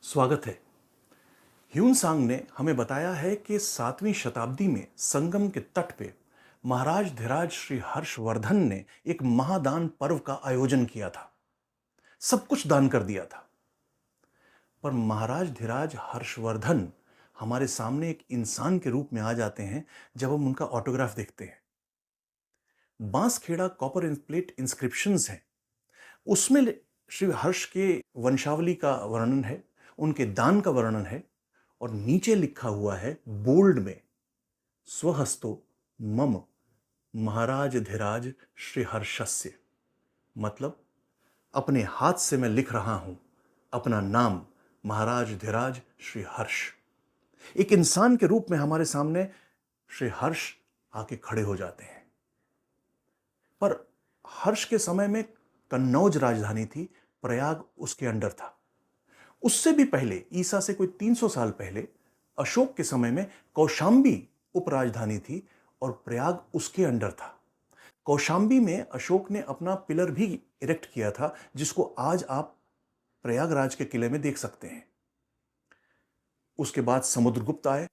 स्वागत है। ह्यून सांग ने हमें बताया है कि 7वीं शताब्दी में संगम के तट पे महाराज धीराज श्री हर्षवर्धन ने एक महादान पर्व का आयोजन किया था। सब कुछ दान कर दिया था। पर महाराज धीराज हर्षवर्धन हमारे सामने एक इंसान के रूप में आ जाते हैं जब हम उनका ऑटोग्राफ देखते हैं। बांसखेड़ा कॉपर प्लेट इंस्क्रिप्शंस हैं। उसमें श्री हर्ष के वंशावली का वर्णन है, उनके दान का वर्णन है और नीचे लिखा हुआ है बोल्ड में, स्वहस्तो मम महाराज धीराज श्री हर्षस्य। मतलब अपने हाथ से मैं लिख रहा हूं अपना नाम महाराज धीराज श्री हर्ष। एक इंसान के रूप में हमारे सामने श्री हर्ष आके खड़े हो जाते हैं। पर हर्ष के समय में कन्नौज राजधानी थी, प्रयाग उसके अंडर था। उससे भी पहले, ईसा से कोई 300 साल पहले, अशोक के समय में कौशांबी उपराजधानी थी और प्रयाग उसके अंडर था। कौशांबी में अशोक ने अपना पिलर भी इरेक्ट किया था, जिसको आज आप प्रयागराज के किले में देख सकते हैं। उसके बाद समुद्रगुप्त आए,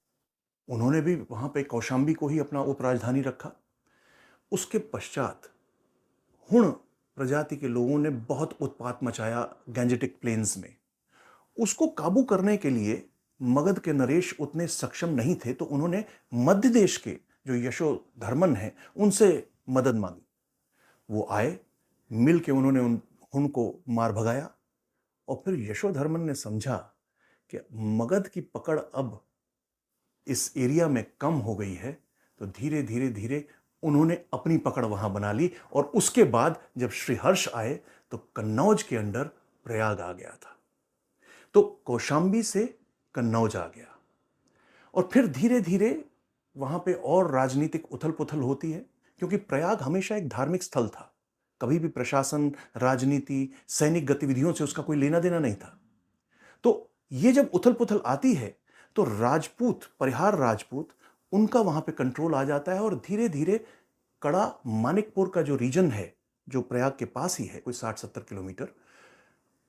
उन्होंने भी वहां पे कौशांबी को ही अपना उपराजधानी रखा। उसके पश्चात हुण प्रजाति के लोगों ने बहुत उत्पात मचाया गैंजेटिक प्लेन्स में। उसको काबू करने के लिए मगध के नरेश उतने सक्षम नहीं थे, तो उन्होंने मध्य देश के जो यशोधर्मन हैं उनसे मदद मांगी। वो आए, मिल के उन्होंने उनको मार भगाया और फिर यशोधर्मन ने समझा कि मगध की पकड़ अब इस एरिया में कम हो गई है, तो धीरे धीरे धीरे उन्होंने अपनी पकड़ वहां बना ली। और उसके बाद जब श्रीहर्ष आए तो कन्नौज के अंडर प्रयाग आ गया था। तो कौशांबी से कन्नौज आ गया और फिर धीरे धीरे वहां पे और राजनीतिक उथल पुथल होती है, क्योंकि प्रयाग हमेशा एक धार्मिक स्थल था। कभी भी प्रशासन, राजनीति, सैनिक गतिविधियों से उसका कोई लेना देना नहीं था। तो ये जब उथल पुथल आती है तो राजपूत, परिहार राजपूत, उनका वहां पे कंट्रोल आ जाता है और धीरे धीरे कड़ा मानिकपुर का जो रीजन है, जो प्रयाग के पास ही है, कोई 60-70 किलोमीटर,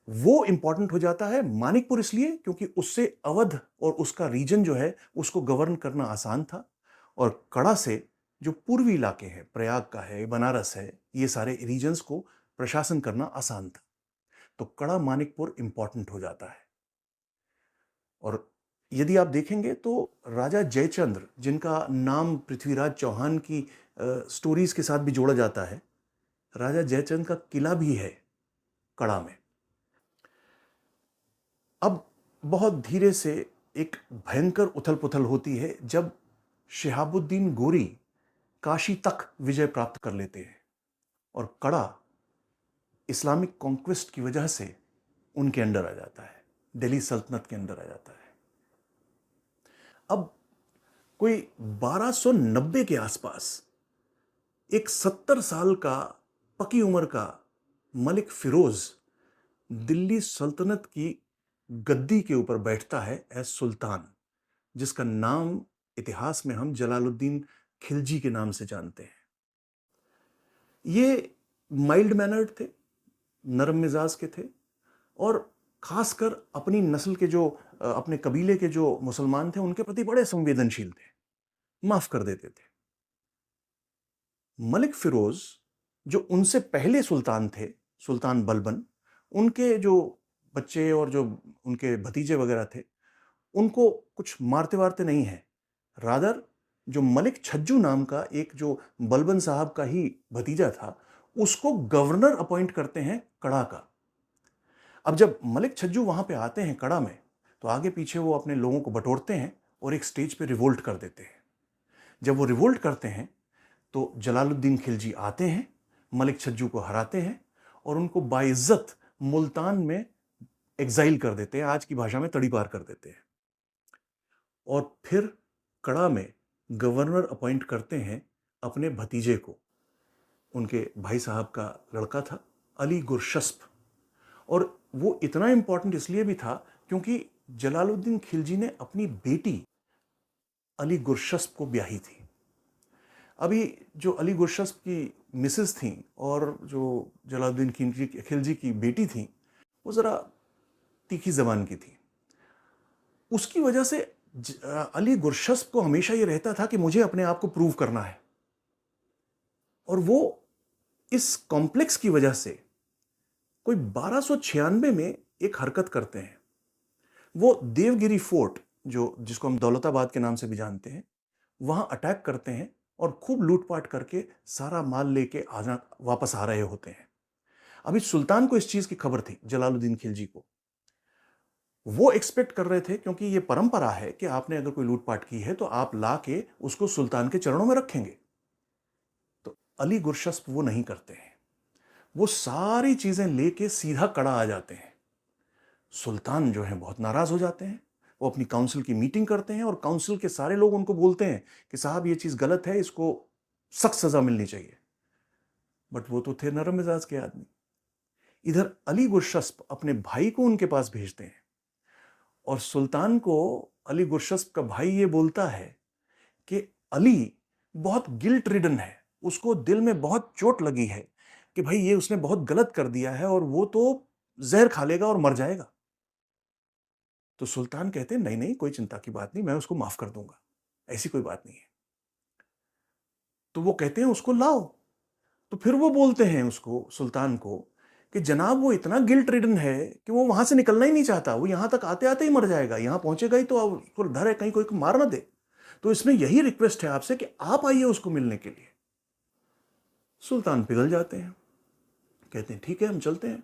वो इंपॉर्टेंट हो जाता है। मानिकपुर इसलिए क्योंकि उससे अवध और उसका रीजन जो है उसको गवर्न करना आसान था, और कड़ा से जो पूर्वी इलाके हैं, प्रयाग का है, बनारस है, ये सारे रीजन्स को प्रशासन करना आसान था। तो कड़ा मानिकपुर इंपॉर्टेंट हो जाता है। और यदि आप देखेंगे तो राजा जयचंद्र, जिनका नाम पृथ्वीराज चौहान की स्टोरीज के साथ भी जोड़ा जाता है, राजा जयचंद्र का किला भी है कड़ा में। अब बहुत धीरे से एक भयंकर उथल पुथल होती है जब शिहाबुद्दीन गोरी काशी तक विजय प्राप्त कर लेते हैं और कड़ा इस्लामिक कॉन्क्वेस्ट की वजह से उनके अंडर आ जाता है, दिल्ली सल्तनत के अंदर आ जाता है। अब कोई 1290 के आसपास एक 70 साल का पकी उम्र का मलिक फिरोज दिल्ली सल्तनत की गद्दी के ऊपर बैठता है एज सुल्तान, जिसका नाम इतिहास में हम जलालुद्दीन खिलजी के नाम से जानते हैं। ये माइल्ड मैनर्ड थे, नरम मिजाज के थे और खासकर अपनी नस्ल के जो, अपने कबीले के जो मुसलमान थे उनके प्रति बड़े संवेदनशील थे, माफ कर देते थे। मलिक फिरोज जो उनसे पहले सुल्तान थे, सुल्तान बलबन, उनके जो बच्चे और जो उनके भतीजे वगैरह थे, उनको कुछ मारते वारते नहीं है। रादर जो मलिक छज्जू नाम का एक जो बलबन साहब का ही भतीजा था, उसको गवर्नर अपॉइंट करते हैं कड़ा का। अब जब मलिक छज्जू वहां पे आते हैं कड़ा में, तो आगे पीछे वो अपने लोगों को बटोरते हैं और एक स्टेज पे रिवोल्ट कर देते हैं। जब वो रिवोल्ट करते हैं तो जलालुद्दीन खिलजी आते हैं, मलिक छज्जू को हराते हैं और उनको बाइज्जत मुल्तान में एग्जाइल कर देते हैं, आज की भाषा में तड़ी पार कर देते हैं। और फिर कड़ा में गवर्नर अपॉइंट करते हैं अपने भतीजे को, उनके भाई साहब का लड़का था, अली गुरशस्प। और वो इतना इंपॉर्टेंट इसलिए भी था क्योंकि जलालुद्दीन खिलजी ने अपनी बेटी अली गुरशस्प को ब्याही थी। अभी जो अली गुरशस्प की मिसेस थी और जो जलालुद्दीन खिलजी की बेटी थी, वो ज़रा तीखी ज़बान की थी। उसकी वजह से अली गुरशस्प को हमेशा ये रहता था कि मुझे अपने आप को प्रूव करना है, और वो इस कॉम्प्लेक्स की वजह से कोई 1296 में एक हरकत करते हैं। वो देवगिरी फोर्ट, जो जिसको हम दौलताबाद के नाम से भी जानते हैं, वहां अटैक करते हैं और खूब लूटपाट करके सारा माल लेके आना वापस आ रहे होते हैं। अभी सुल्तान को इस चीज की खबर थी, जलालुद्दीन खिलजी को। वो एक्सपेक्ट कर रहे थे, क्योंकि ये परंपरा है कि आपने अगर कोई लूटपाट की है तो आप ला के उसको सुल्तान के चरणों में रखेंगे। तो अली गुरशस्प वो नहीं करते हैं। वो सारी चीजें लेके सीधा कड़ा आ जाते हैं। सुल्तान जो है बहुत नाराज हो जाते हैं। वो अपनी काउंसिल की मीटिंग करते हैं और काउंसिल के सारे लोग उनको बोलते हैं कि साहब ये चीज गलत है, इसको सख्त सजा मिलनी चाहिए। बट वो तो थे नरम मिजाज के आदमी। इधर अली गुरशस्प अपने भाई को उनके पास भेजते हैं, और सुल्तान को अली गुरशस्प का भाई ये बोलता है कि अली बहुत गिल्ट रिडन है, उसको दिल में बहुत चोट लगी है कि भाई ये उसने बहुत गलत कर दिया है और वो तो जहर खा लेगा और मर जाएगा। तो सुल्तान कहते हैं नहीं नहीं, कोई चिंता की बात नहीं, मैं उसको माफ कर दूंगा, ऐसी कोई बात नहीं है। तो वो कहते हैं उसको लाओ। तो फिर वो बोलते हैं उसको, सुल्तान को, कि जनाब वो इतना गिल्ट रिडन है कि वो वहां से निकलना ही नहीं चाहता, वो यहां तक आते आते ही मर जाएगा, यहां पहुंचेगा ही तो उसको डर है कहीं कोई को मार ना दे। तो इसमें यही रिक्वेस्ट है आपसे कि आप आइए उसको मिलने के लिए। सुल्तान पिघल जाते हैं, कहते हैं ठीक है हम चलते हैं।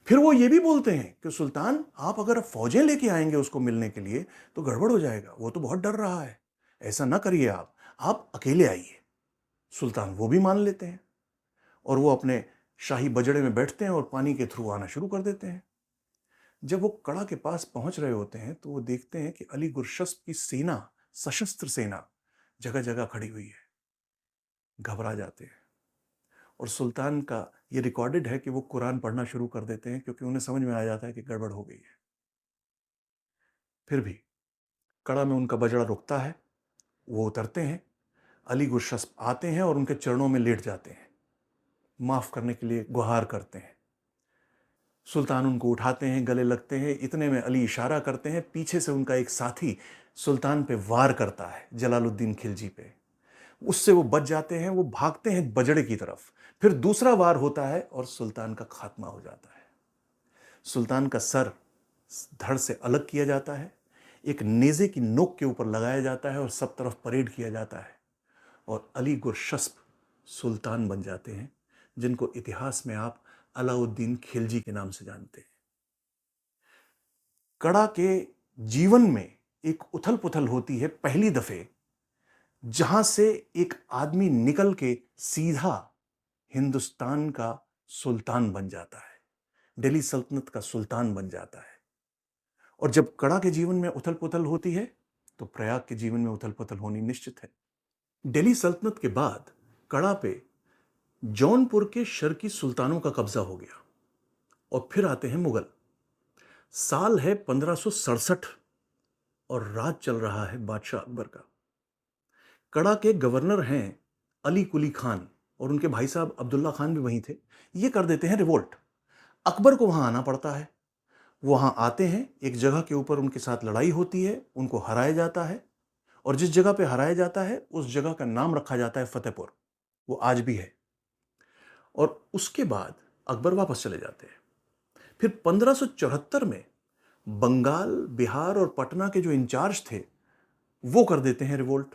फिर वो ये भी बोलते हैं कि सुल्तान आप अगर फौजें लेके आएंगे उसको मिलने के लिए तो गड़बड़ हो जाएगा, वो तो बहुत डर रहा है, ऐसा ना करिए, आप अकेले आइए। सुल्तान वो भी मान लेते हैं और वो अपने शाही बजड़े में बैठते हैं और पानी के थ्रू आना शुरू कर देते हैं। जब वो कड़ा के पास पहुंच रहे होते हैं तो वो देखते हैं कि अली गुरशस्प की सेना, सशस्त्र सेना, जगह जगह खड़ी हुई है। घबरा जाते हैं, और सुल्तान का ये रिकॉर्डेड है कि वो कुरान पढ़ना शुरू कर देते हैं, क्योंकि उन्हें समझ में आ जाता है कि गड़बड़ हो गई है। फिर भी कड़ा में उनका बजड़ा रुकता है, वो उतरते हैं, अली गुरशस्प आते हैं और उनके चरणों में लेट जाते हैं, माफ करने के लिए गुहार करते हैं। सुल्तान उनको उठाते हैं, गले लगते हैं, इतने में अली इशारा करते हैं, पीछे से उनका एक साथी सुल्तान पे वार करता है, जलालुद्दीन खिलजी पे। उससे वो बच जाते हैं, वो भागते हैं बजड़े की तरफ। फिर दूसरा वार होता है और सुल्तान का खात्मा हो जाता है। सुल्तान का सर धड़ से अलग किया जाता है, एक नेज़े की नोक के ऊपर लगाया जाता है और सब तरफ परेड किया जाता है, और अली गुरशस्प सुल्तान बन जाते हैं, जिनको इतिहास में आप अलाउद्दीन खिलजी के नाम से जानते हैं। कड़ा के जीवन में एक उथल पुथल होती है पहली दफे, जहां से एक आदमी निकल के सीधा हिंदुस्तान का सुल्तान बन जाता है, दिल्ली सल्तनत का सुल्तान बन जाता है। और जब कड़ा के जीवन में उथल पुथल होती है तो प्रयाग के जीवन में उथल पुथल होनी निश्चित है। दिल्ली सल्तनत के बाद कड़ा पे जौनपुर के शर्की सुल्तानों का कब्जा हो गया, और फिर आते हैं मुगल। साल है 1567 और राज चल रहा है बादशाह अकबर का। कड़ा के गवर्नर हैं अली कुली खान, और उनके भाई साहब अब्दुल्ला खान भी वहीं थे। ये कर देते हैं रिवोल्ट। अकबर को वहां आना पड़ता है। वहां आते हैं, एक जगह के ऊपर उनके साथ लड़ाई होती है, उनको हराया जाता है, और जिस जगह पे हराया जाता है उस जगह का नाम रखा जाता है फतेहपुर। वो आज भी है। और उसके बाद अकबर वापस चले जाते हैं। फिर 1574 में बंगाल, बिहार और पटना के जो इंचार्ज थे वो कर देते हैं रिवोल्ट,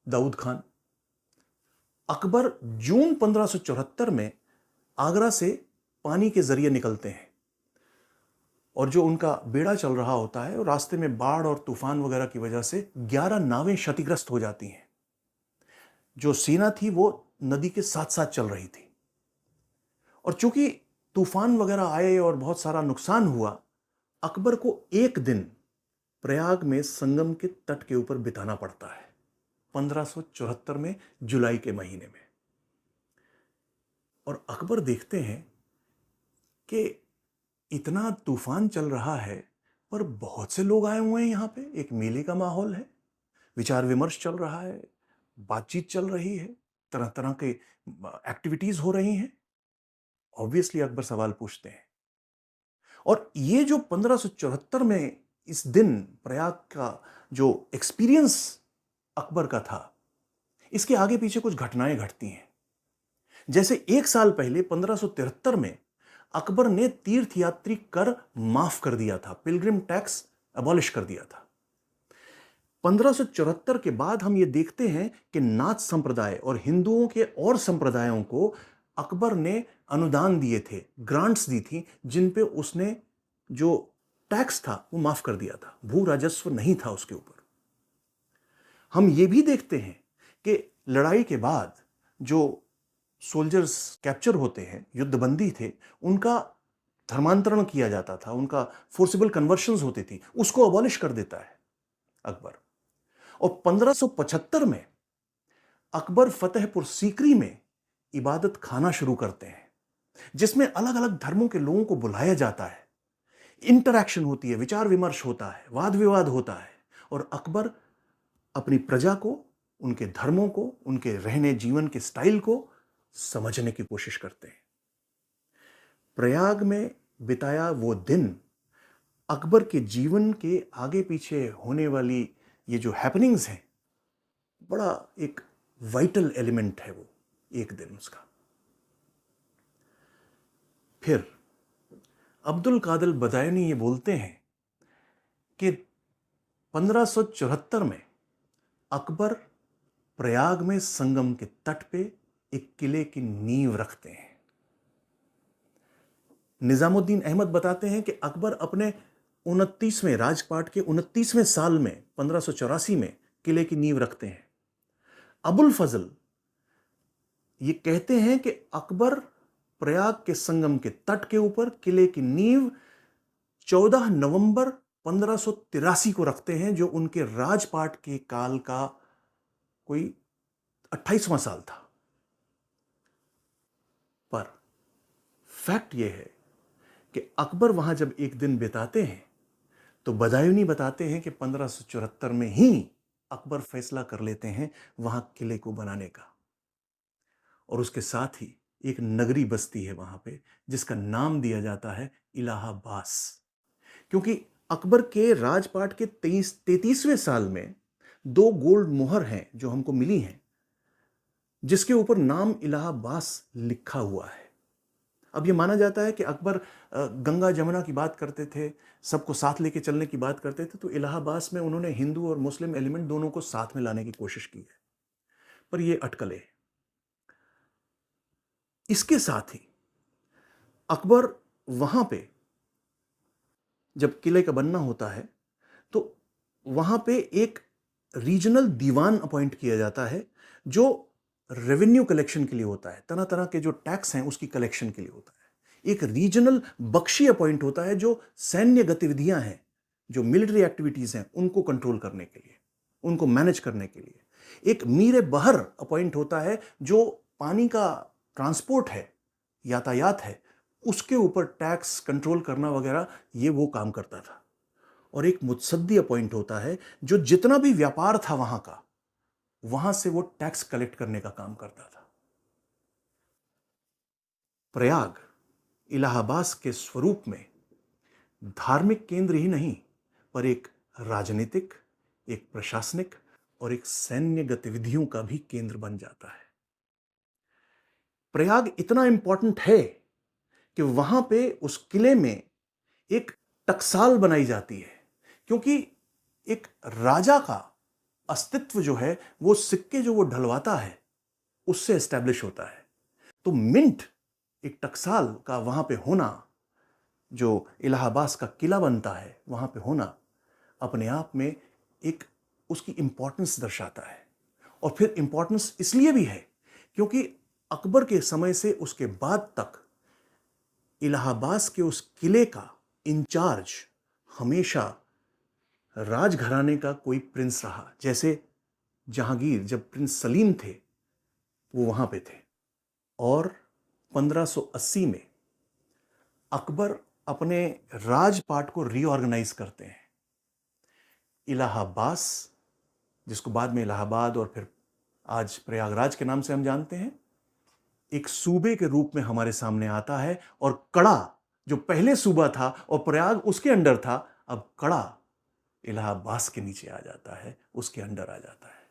दाऊद खान। अकबर जून 1574 में आगरा से पानी के जरिए निकलते हैं, और जो उनका बेड़ा चल रहा होता है, और रास्ते में बाढ़ और तूफान वगैरह की वजह से 11 नावें क्षतिग्रस्त हो जाती हैं। जो सेना थी वो नदी के साथ साथ चल रही थी, और चूंकि तूफान वगैरह आए और बहुत सारा नुकसान हुआ, अकबर को एक दिन प्रयाग में संगम के तट के ऊपर बिताना पड़ता है 1574 में जुलाई के महीने में। और अकबर देखते हैं कि इतना तूफान चल रहा है पर बहुत से लोग आए हुए हैं, यहां पे एक मेले का माहौल है, विचार विमर्श चल रहा है, बातचीत चल रही है, तरह तरह के एक्टिविटीज हो रही हैं। ऑब्वियसली अकबर सवाल पूछते हैं। और ये जो 1574 में इस दिन प्रयाग का जो एक्सपीरियंस अकबर का था, इसके आगे पीछे कुछ घटनाएं घटती हैं। जैसे 1 साल पहले 1573 में अकबर ने तीर्थयात्री कर माफ कर दिया था, पिलग्रिम टैक्स अबॉलिश कर दिया था। 1574 के बाद हम ये देखते हैं कि नाथ संप्रदाय और हिंदुओं के और संप्रदायों को अकबर ने अनुदान दिए थे, ग्रांट्स दी थी, जिन पे उसने जो टैक्स था वो माफ कर दिया था, भू राजस्व नहीं था उसके ऊपर। हम ये भी देखते हैं कि लड़ाई के बाद जो सोल्जर्स कैप्चर होते हैं, युद्धबंदी थे, उनका धर्मांतरण किया जाता था, उनका फोर्सिबल कन्वर्शंस होती थी, उसको अबॉलिश कर देता है अकबर। और 1575 में अकबर फतेहपुर सीकरी में इबादत खाना शुरू करते हैं, जिसमें अलग अलग धर्मों के लोगों को बुलाया जाता है, इंटरैक्शन होती है, विचार विमर्श होता है, वाद विवाद होता है, और अकबर अपनी प्रजा को, उनके धर्मों को, उनके रहने जीवन के स्टाइल को समझने की कोशिश करते हैं। प्रयाग में बिताया वो दिन अकबर के जीवन के आगे पीछे होने वाली ये जो हैपनिंग्स हैं, बड़ा एक वाइटल एलिमेंट है वो एक दिन उसका। फिर अब्दुल कादिर बदायूनी ये बोलते हैं कि 1574 में अकबर प्रयाग में संगम के तट पे एक किले की नींव रखते हैं। निजामुद्दीन अहमद बताते हैं कि अकबर अपने 29वें राजपाट के 29वें साल में 1584 में किले की नींव रखते हैं। अबुल फजल ये कहते हैं कि अकबर प्रयाग के संगम के तट के ऊपर किले की नींव 14 नवंबर 1583 को रखते हैं, जो उनके राजपाट के काल का कोई 28वां साल था। पर फैक्ट यह है कि अकबर वहां जब एक दिन बिताते हैं तो बदायूनी बताते हैं कि 1574 में ही अकबर फैसला कर लेते हैं वहां किले को बनाने का, और उसके साथ ही एक नगरी बस्ती है वहां पे जिसका नाम दिया जाता है इलाहाबाद, क्योंकि अकबर के राजपाट के 33वें साल में 2 गोल्ड मोहर हैं जो हमको मिली हैं, जिसके ऊपर नाम इलाहाबाद लिखा हुआ है। अब ये माना जाता है कि अकबर गंगा जमुना की बात करते थे, सबको साथ लेके चलने की बात करते थे, तो इलाहाबाद में उन्होंने हिंदू और मुस्लिम एलिमेंट दोनों को साथ में लाने की कोशिश की है, पर ये अटकलें। इसके साथ ही अकबर वहां पे जब किले का बनना होता है तो वहां पे एक रीजनल दीवान अपॉइंट किया जाता है जो रेवेन्यू कलेक्शन के लिए होता है, तरह तरह के जो टैक्स हैं उसकी कलेक्शन के लिए होता है। एक रीजनल बख्शी अपॉइंट होता है जो सैन्य गतिविधियां हैं, जो मिलिट्री एक्टिविटीज हैं, उनको कंट्रोल करने के लिए, उनको मैनेज करने के लिए। एक मीर बहर अपॉइंट होता है जो पानी का ट्रांसपोर्ट है, यातायात है, उसके ऊपर टैक्स कंट्रोल करना वगैरह, ये वो काम करता था। और एक मुत्सद्दी अपॉइंट होता है जो जितना भी व्यापार था वहां का, वहां से वो टैक्स कलेक्ट करने का काम करता था। प्रयाग इलाहाबाद के स्वरूप में धार्मिक केंद्र ही नहीं, पर एक राजनीतिक, एक प्रशासनिक और एक सैन्य गतिविधियों का भी केंद्र बन जाता है। प्रयाग इतना इंपॉर्टेंट है कि वहां पे उस किले में एक टकसाल बनाई जाती है, क्योंकि एक राजा का अस्तित्व जो है वो सिक्के जो वो ढलवाता है उससे एस्टैब्लिश होता है। तो मिंट, एक टकसाल का वहां पे होना, जो इलाहाबाद का किला बनता है वहां पे होना, अपने आप में एक उसकी इंपॉर्टेंस दर्शाता है। और फिर इंपॉर्टेंस इसलिए भी है क्योंकि अकबर के समय से उसके बाद तक इलाहाबाद के उस किले का इंचार्ज हमेशा राजघराने का कोई प्रिंस रहा। जैसे जहांगीर, जब प्रिंस सलीम थे वो वहां पे थे, और 1580 में अकबर अपने राजपाट को रीऑर्गेनाइज करते हैं। इलाहाबाद, जिसको बाद में इलाहाबाद और फिर आज प्रयागराज के नाम से हम जानते हैं, एक सूबे के रूप में हमारे सामने आता है। और कड़ा, जो पहले सूबा था और प्रयाग उसके अंडर था, अब कड़ा इलाहाबाद के नीचे आ जाता है, उसके अंडर आ जाता है।